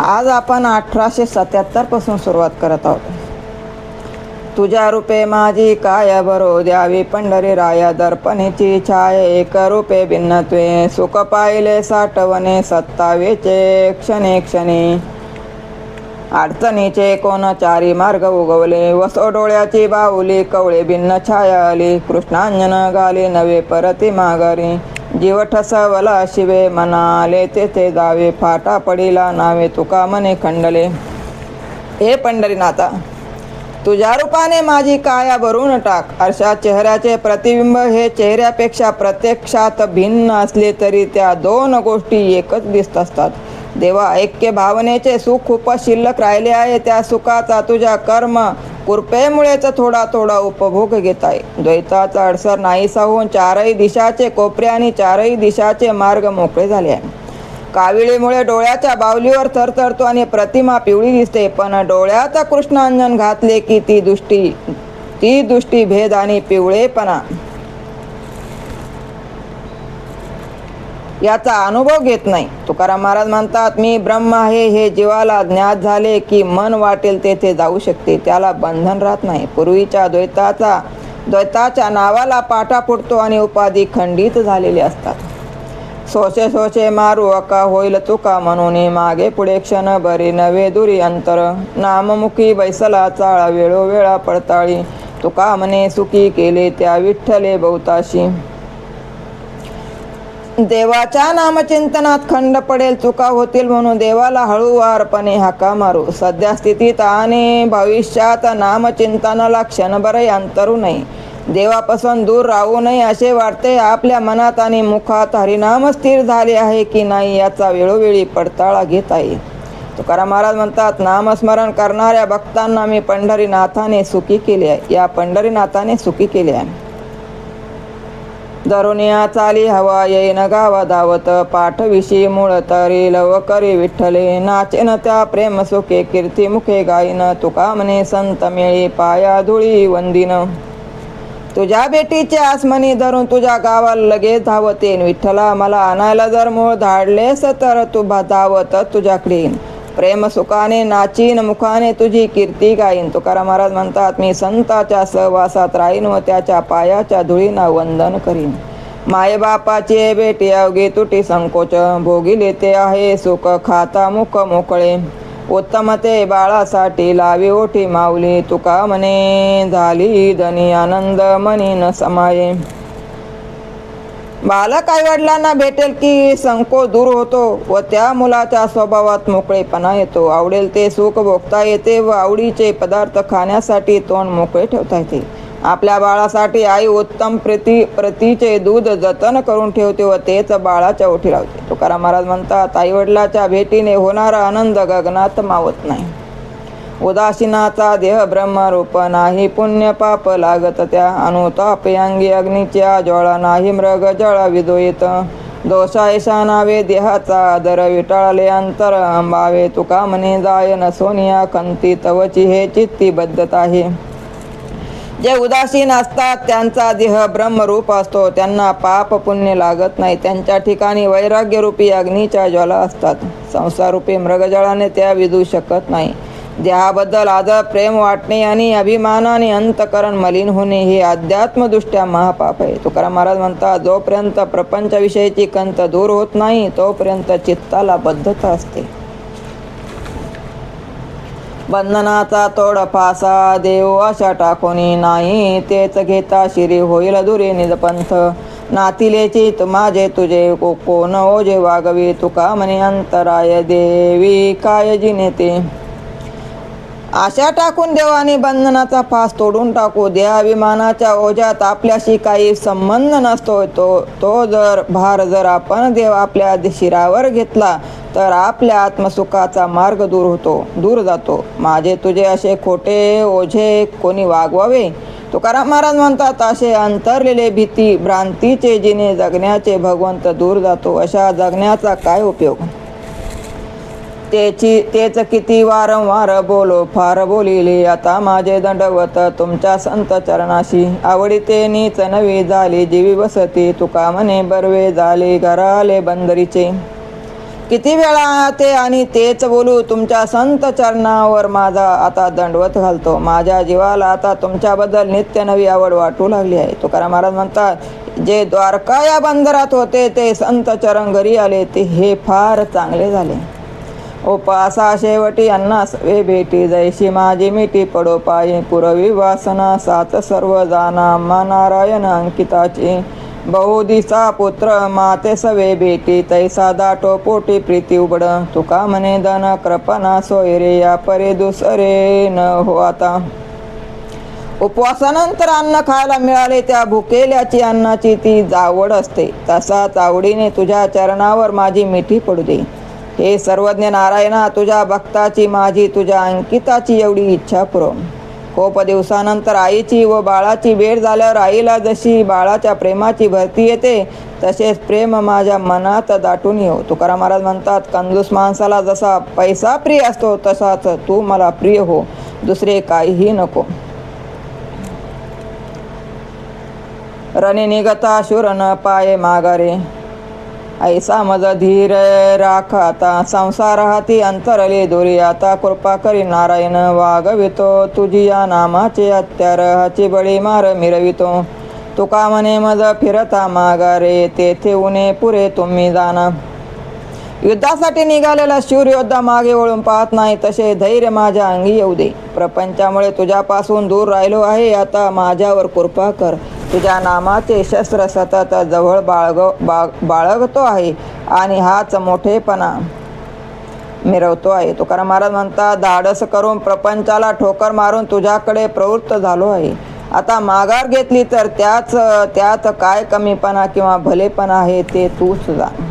आज आपण 1877 पासून सुरुवात करत आहोत. तुझ्या रूपे माझी काय भरो द्यावी पंढरी राया दर्पणेची छाय एक रूपे भिन्नत्वे सुख पाहिले साठवणे सत्तावेचे क्षणे क्षणी अडचणीचे कोण चारी मार्ग उगवले वसो डोळ्याची बाहुली कवळे भिन्न छाया आली कृष्णांजन गाली नवे परती माघारी जीव ठसवला शिवे मनाले तेथे जावे फाटा पडिला नावे तुका मने खंडले. हे पंढरीनाथा, तुझ्या रूपाने माझी काया भरून टाक. अशा चेहऱ्याचे प्रतिबिंब हे चेहऱ्यापेक्षा प्रत्यक्षात भिन्न असले तरी त्या दोन गोष्टी एकच दिसत असतात. देवा, ऐक्य भावनेचे सुख खूपच शिल्लक राहिले आहे. त्या सुखाचा तुझ्या कर्म कृपेमुळेच थोडा थोडा उपभोग घेत आहे. द्वैताचा अडसर नाहीसा होऊन चारही दिशाचे कोपरे आणि चारही दिशाचे मार्ग मोकळे झाले आहे. काविळीमुळे डोळ्याच्या बाहुलीवर थरथरतो आणि प्रतिमा पिवळी दिसते, पण डोळ्यात कृष्णांजन घातले की ती दृष्टी भेद आणि पिवळेपणा याचा अनुभव घेत नाही. तुकाराम महाराज म्हणतात, मी ब्रह्म आहे हे जीवाला ज्ञात झाले की मन वाटेल तेथे जाऊ शकते, त्याला बंधन राहत नाही. पूर्वीच्या द्वैताच्या नावाला पाटा फुटतो आणि उपाधी खंडित झालेले असतात. सोचे सोचे मारू अका होईल चुका म्हणून मागे पुढे क्षण बरी नवे दुरी अंतर नाममुखी बैसला चाळा वेळोवेळा पडताळी तुका मने सुखी केले त्या विठ्ठले बहुताशी. देवाच्या नामचिंतनात खंड पडेल चुका होतील म्हणून देवाला हळूवारपणे हाका मारू. सध्या स्थितीत आणि भविष्यात नामचिंतनाला क्षणभरही अंतरू नये. देवापासून दूर राहू नये असे वाटते. आपल्या मनात आणि मुखात हरिनाम स्थिर झाले आहे की नाही याचा वेळोवेळी पडताळा घेत आहे. तुकाराम महाराज म्हणतात, नामस्मरण करणाऱ्या भक्तांना मी पंढरीनाथाने सुखी केले आहे. या पंढरीनाथाने सुखी केले आहे. दरुनिया चाली हवा येईन गावा धावत पाठविशी मूळ तरी लवकरी विठ्ठले नाचेन त्या प्रेम सुखे कीर्ती मुखे गाईन तुका म्हणे संत मेळी पाया धुळी वंदिन. तुझ्या भेटीचे आसमनी धरून तुझ्या गावाला लगेच धावतेन. विठ्ठला, मला आणायला जर मूळ धाडलेस तर तू धावत तुझ्याकडे येईन. प्रेम सुखाने नाचीन मुखाने तुझी कीर्ती गाईन. तुकाराम महाराज म्हणतात, मी संताच्या सहवासात राहीन व त्याच्या पायाच्या धुळीना वंदन करीन. मायबापाची भेटी अवघी तुटी संकोच भोगिले ते आहे सुख खाता मुख मोकळे उत्तम ते बाळासाठी लावी ओठी माऊली तुका म्हणे झाली धनी आनंद मनी न समाये. बालक आईवडिलांना भेटेल की संकोच दूर होतो व त्या मुलाच्या स्वभावात मोकळेपणा येतो. आवडेल ते सुख भोगता येते व आवडीचे पदार्थ खाण्यासाठी तोंड मोकळे ठेवता येते. आपल्या बाळासाठी आई उत्तम प्रतीचे दूध जतन करून ठेवते व तेच बाळाच्या ओठी लावते. तुकाराम महाराज म्हणतात, आईवडिलाच्या भेटीने होणारा आनंद गगनात मावत नाही. उदासीनाचा देह ब्रह्मरूप नाही पुण्य पाप लागत त्या अनुताप अंगी अग्नीच्या ज्वाळा नाही मृग जळा विदोयत दोषायशा नावे देहाचा आदर विटाळले अंतर अंबावे तुका म्हणे जायन सोनिया कंती तवची हे चित्ती बद्धत आहे. जे उदासीन असतात त्यांचा देह ब्रह्मरूप असतो, त्यांना पाप पुण्य लागत नाही. त्यांच्या ठिकाणी वैराग्यरूपी अग्नीच्या ज्वाला असतात. संसारूपी मृगजळाने त्या विदू शकत नाही. देहाबद्दल आदर प्रेम वाटणे आणि अभिमानाने अंतकरण मलिन होणे हे अध्यात्मदृष्ट्या महापाप आहे. तुकाराम महाराज म्हणतात, जोपर्यंत प्रपंचाविषयीची कंत दूर होत नाही तोपर्यंत चित्ताला बद्धता असते. बंधनाचा तोड फासा देव आशा टाकोनी नाही तेच घेता शिरी होईल दुरे निजपंथ नातिलेची माझे तुझे कोण ओजे वागवी तुका म्हणे अंतराय देवी काय जिनेते. आशा टाकून देवाने बंधनाचा फास तोडून टाकू. देहाभिमानाच्या ओझ्यात आपल्याशी काही संबंध नसतो. तो भार जर आपण देव आपल्या शिरावर घेतला तर आपल्या आत्मसुखाचा मार्ग दूर जातो. माझे तुझे असे खोटे ओझे कोणी वागवावे. तुकाराम महाराज म्हणतात, असे अंतरलेले भीती भ्रांतीचे जिने जगण्याचे भगवंत दूर जातो. अशा जगण्याचा काय उपयोग. तेच किती वारंवार बोलो फार बोलिले आता माझे दंडवत तुमच्या संत चरणाशी आवडीते नीच नवी झाली जीवी वसती तुका म्हणे बरवे झाले घराले बंदरीचे. किती वेळा ते आणि तेच बोलू, तुमच्या संत चरणावर माझा आता दंडवत घालतो. माझ्या जीवाला आता तुमच्याबद्दल नित्य नवी आवड वाटू लागली आहे. तुकाराम महाराज म्हणतात, जे द्वारका या बंदरात होते ते संत चरण घरी आले, ते हे फार चांगले झाले. उपासा शेवटी अन्नास वे भेटी, जैशी माझी मिठी पडो पायी, पुरवी वासना सात सर्व जाना, मा नारायण अंकिताची, बहुदिसा पुत्र माते सवे भेटी, तैसा दाटो पोटी प्रीती उबड, तुका म्हणे धन कृपना सोयरे, या परे दुसरे न हो आता. उपवासानंतर अन्न खायला मिळाले त्या भुकेल्याची अन्नाची ती जावड असते. तसाच आवडीने तुझ्या चरणावर माझी मिठी पडू दे. हे सर्वज्ञ नारायणा, तुझ्या भक्ताची माझी तुझ्या अंकिताची एवढी इच्छा पुरव. खूप दिवसानंतर आईची व बाळाची भेट झाल्यावर आईला जशी बाळाच्या प्रेमाची भरती येते, तसेच प्रेम माझ्या मनात दाटून येऊ. तुकाराम महाराज म्हणतात, कंजूस माणसाला जसा पैसा प्रिय असतो तसाच तू मला प्रिय हो, दुसरे काहीही नको. रणे निघता शूर न पाये माघारे, ऐसा मज धीर राख आता, संसार हाती अंतरले दोरी, आता कृपा करी नारायण वागवितो, तुझी या नामाचे अत्यार हाची बळी मार मिरवितो. तुका म्हणे मज फिरता माघारे, तेथे उणे पुरे तुम्ही जाना. युद्धासाठी निघालेला शूर योद्धा मागे वळून पाहत नाही, तसे धैर्य माझ्या अंगी येऊ दे. प्रपंचामुळे तुझ्यापासून दूर राहिलो आहे, आता माझ्यावर कृपा कर. तुझ्या नामाचे शस्त्र सतत जवळ बाळगतो आहे आणि हाच मोठेपणा मिरवतो आहे. तुकाराम महाराज म्हणतात, धाडस करून प्रपंचाला ठोकर मारून तुझ्याकडे प्रवृत्त झालो आहे. आता माघार घेतली तर त्यात काय कमीपणा किंवा भलेपणा आहे ते तूच जाण.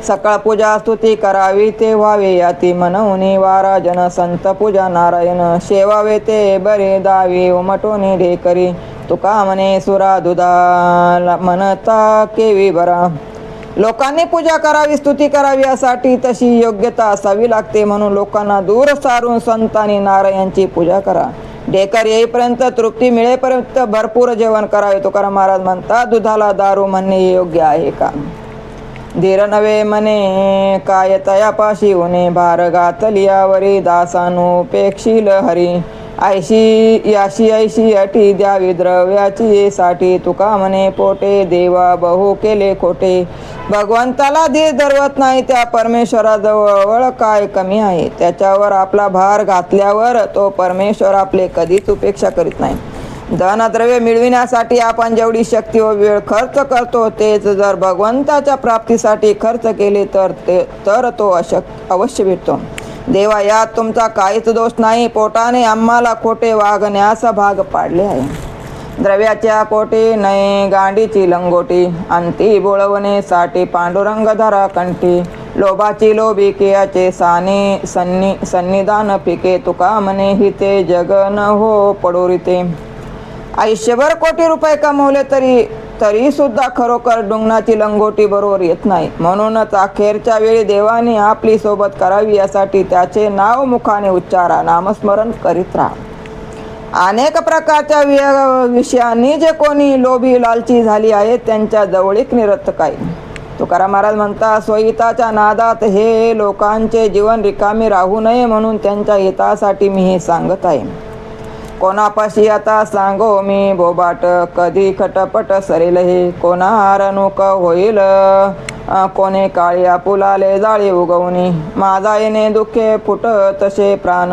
सकाळ पूजा स्तुती करावी ते व्हावे, याती म्हणून वारा जन संत पूजा नारायण, शेवावे ते बरे दावी उमटोनी ढेकरी, तुका म्हणे सुरा दुधा म्हणता केवी बरा. लोकांनी पूजा करावी स्तुती करावी यासाठी तशी योग्यता असावी लागते, म्हणून लोकांना दूर सारून संतांनी नारायणची पूजा करा. ढेकर येईपर्यंत तृप्ती मिळेपर्यंत भरपूर जेवण करावे. तुकाराम महाराज म्हणतात, दुधाला दारू म्हणणे योग्य आहे का? धीर नवे मने काय तयापाशी उने, भार घातलियावरी दासानुपेक्षील हरी, याशी ऐशी अटी द्यावी द्रव्याची साठी, तुका म्हणे पोटे देवा बहु केले खोटे. भगवंताला धीर धरवत नाही त्या परमेश्वराजवळ काय कमी आहे? त्याच्यावर आपला भार घातल्यावर तो परमेश्वर आपले कधीच उपेक्षा करीत नाही. धनद्रव्य मिळविण्यासाठी आपण जेवढी शक्ती व वेळ खर्च करतो, तेच जर भगवंताच्या प्राप्तीसाठी खर्च केले तर तो अवश्य भेटतो. देवा, यात तुमचा काहीच दोष नाही. पोटाने आम्हाला खोटे वागण्यास भाग पाडले आहे. द्रव्याच्या कोटी नये गांडीची लंगोटी, अंती बोळवणे साठी पांडुरंग धरा कंठी, लोभाची लोभी केयाचे सन्निधान पिके, तुका म्हणे हिते जग न हो पडोरिते. आयुष्यभर कोटी रुपये कमवले तरी सुद्धा खरोखर डुंगणाची लंगोटी बरोबर येत नाही. म्हणूनच अखेरच्या वेळी देवाने आपली सोबत करावी यासाठी त्याचे नाव मुखाने उच्चारा, नामस्मरण करीत राहा. अनेक प्रकारच्या विषयांनी जे कोणी लोभी लालची झाली आहेत, त्यांच्या जवळीक निरर्थक आहे. तुकाराम महाराज म्हणतात, स्वहिताच्या नादात हे लोकांचे जीवन रिकामे राहू नये, म्हणून त्यांच्या हितासाठी मी हे सांगत आहे. कोणापाशी आता सांगो मी बोबाट, कधी खटपट सरेल हे, कोणा हारणूक होईल कोणे काळ्या फुलाले जाळे उगवणी, माझा येणे दुःखे फुट तसे प्राण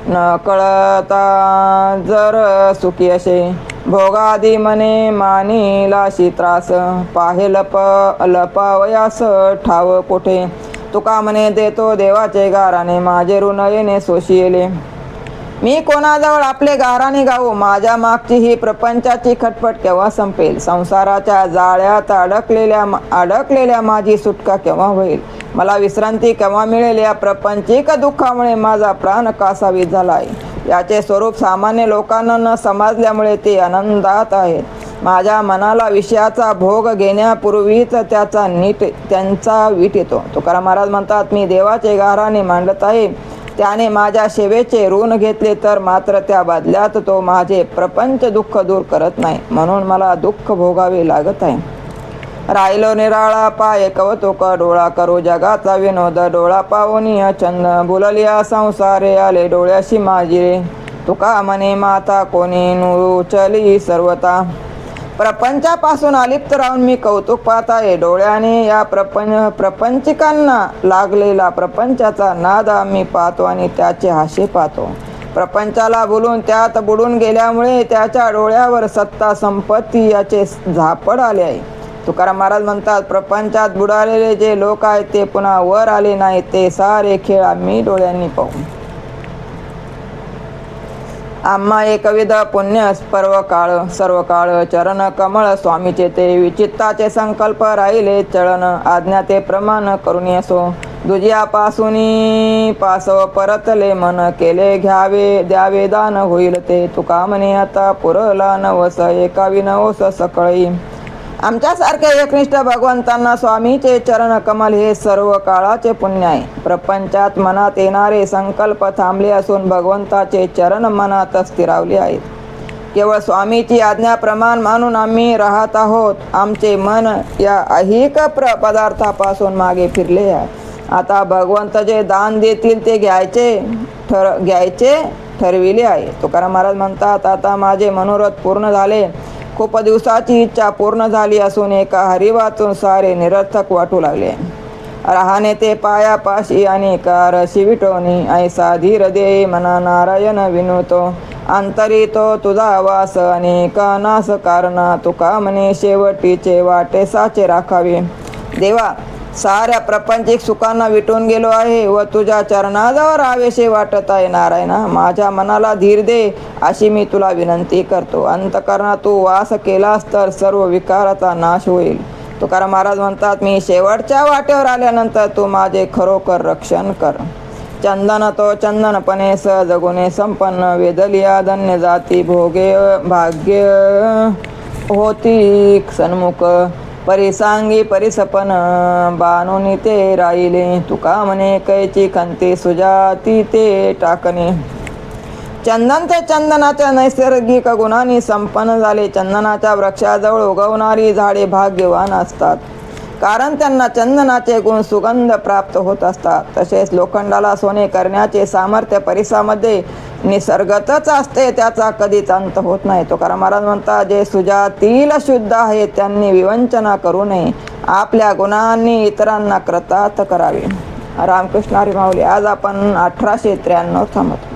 न कळता जर सुखी असे, भोगादी मने मानिलाशी त्रास, पाहे लपावयास ठाव कोठे, तुका म्हणे देतो देवाचे गाराने, माझे ऋण येणे सोशियले. मी कोणाजवळ आपले गाराने गाऊ? माझ्या मागची ही प्रपंचाची खटपट केव्हा संपेल? संसाराच्या जाळ्यात अडकलेल्या माझी सुटका केव्हा होईल? मला विश्रांती केव्हा मिळेल? या प्रपंचिक दुःखामुळे माझा प्राण कासावीस झाला आहे. याचे स्वरूप सामान्य लोकांना न समजल्यामुळे ते आनंदात आहेत. माझ्या मनाला विषयाचा भोग घेण्यापूर्वीच त्यांचा वीट येतो. तुकाराम महाराज म्हणतात, मी देवाचे गाराने मांडत आहे. त्याने माझ्या सेवेचे ऋण घेतले तर मात्र त्या बदल्यात तो माझे प्रपंच दुःख दूर करत नाही, म्हणून मला दुःख भोगावे लागत आहे. राहिलो निराळा पाय कौतुक डोळा करू जगाचा विनोद डोळा पाहुनी चंद बुललिया संसारे आले डोळ्याशी माझी रे तुका म्हणे माता कोणी नुचली सर्वता प्रपंचापासून अलिप्त राहून मी कौतुक पाहत आहे डोळ्याने या प्रपंचिकांना लागलेला प्रपंचाचा नाद मी पाहतो आणि त्याचे हास्य पाहतो. प्रपंचाला बोलून त्यात बुडून गेल्यामुळे त्याच्या डोळ्यावर सत्ता संपत्ती याचे झापड आले आहे. तुकाराम महाराज म्हणतात, प्रपंचात बुडालेले जे लोक आहेत ते पुन्हा वर आले नाहीत, ते सारे खेळ आम्ही डोळ्यांनी पाहू. आम्हा एकविध पुण्य सर्व काळ चरण कमळ स्वामीचे ते विचित्ताचे संकल्प राहिले चळण आज्ञा ते प्रमाण करून असो दुजियापासून पासव परतले मन केले घ्यावे द्यावे दान होईल ते तुका म्हणे आता पुरला नवस एका विनवस सकळी. आमच्यासारख्या एकनिष्ठ भगवंतांना स्वामीचे चरण कमल हे सर्व काळाचे पुण्य आहे. प्रपंचात मनात येणारे संकल्प थांबले असून भगवंताचे चरण मनात स्थिरावले आहेत. केवळ स्वामीची आज्ञा प्रमाण मानून आम्ही राहत आहोत. आमचे मन या ऐहिक पदार्थापासून मागे फिरले आहे. आता भगवंत जे दान देतील ते घ्यायचे ठरविले आहे. तुकाराम महाराज म्हणतात, आता माझे मनोरथ पूर्ण झाले. खूप दिवसाची इच्छा पूर्ण झाली असून एका हरिवाचून सारे निरर्थक वाटू लागले. राहणे ते पायापाशी आणि कार शिविटोनी ऐसा धीर दे मना नारायण विनुतो अंतरी तो तुझा वास अनेका नास कारणा तुका म्हणे शेवटीचे वाटे साचे राखावे. देवा, साऱ्या प्रपंचिक सुखांना विटून गेलो आहे व तुझ्या चरणाजवळ आवेशे वाटत आहे. नारायणा, माझ्या मनाला धीर दे अशी मी तुला विनंती करतो. अंतःकरणात तू वास केलास तर सर्व विकाराचा नाश होईल. तुकाराम महाराज म्हणतात, मी शेवटच्या वाटेवर आल्यानंतर तू माझे खरोखर रक्षण कर. चंदन तो चंदनपणे सहजगुणे संपन्न वेदलिया धन्य जाती भोगे भाग्य होती सन्मुख परिसांगी परिसपन बाणोनी ते राहिले तुका म्हणे कैची खंती सुजाती ते टाकणे. चंदन ते चंदनाच्या नैसर्गिक गुणांनी संपन्न झाले. चंदनाच्या वृक्षाजवळ उगवणारी झाडे भाग्यवान असतात, कारण त्यांना चंदनाचे गुण सुगंध प्राप्त होत असतात. तसेच लोखंडाला सोने करण्याचे सामर्थ्य परिसामध्ये निसर्गतच असते, त्याचा कधीच अंत होत नाही. तुकाराम महाराज म्हणतात, जे सुजातील शुद्ध आहे त्यांनी विवंचना करू नये, आपल्या गुणांनी इतरांना कृतार्थ करावे. रामकृष्ण हरी माऊली. आज आपण 1893 थांबतो.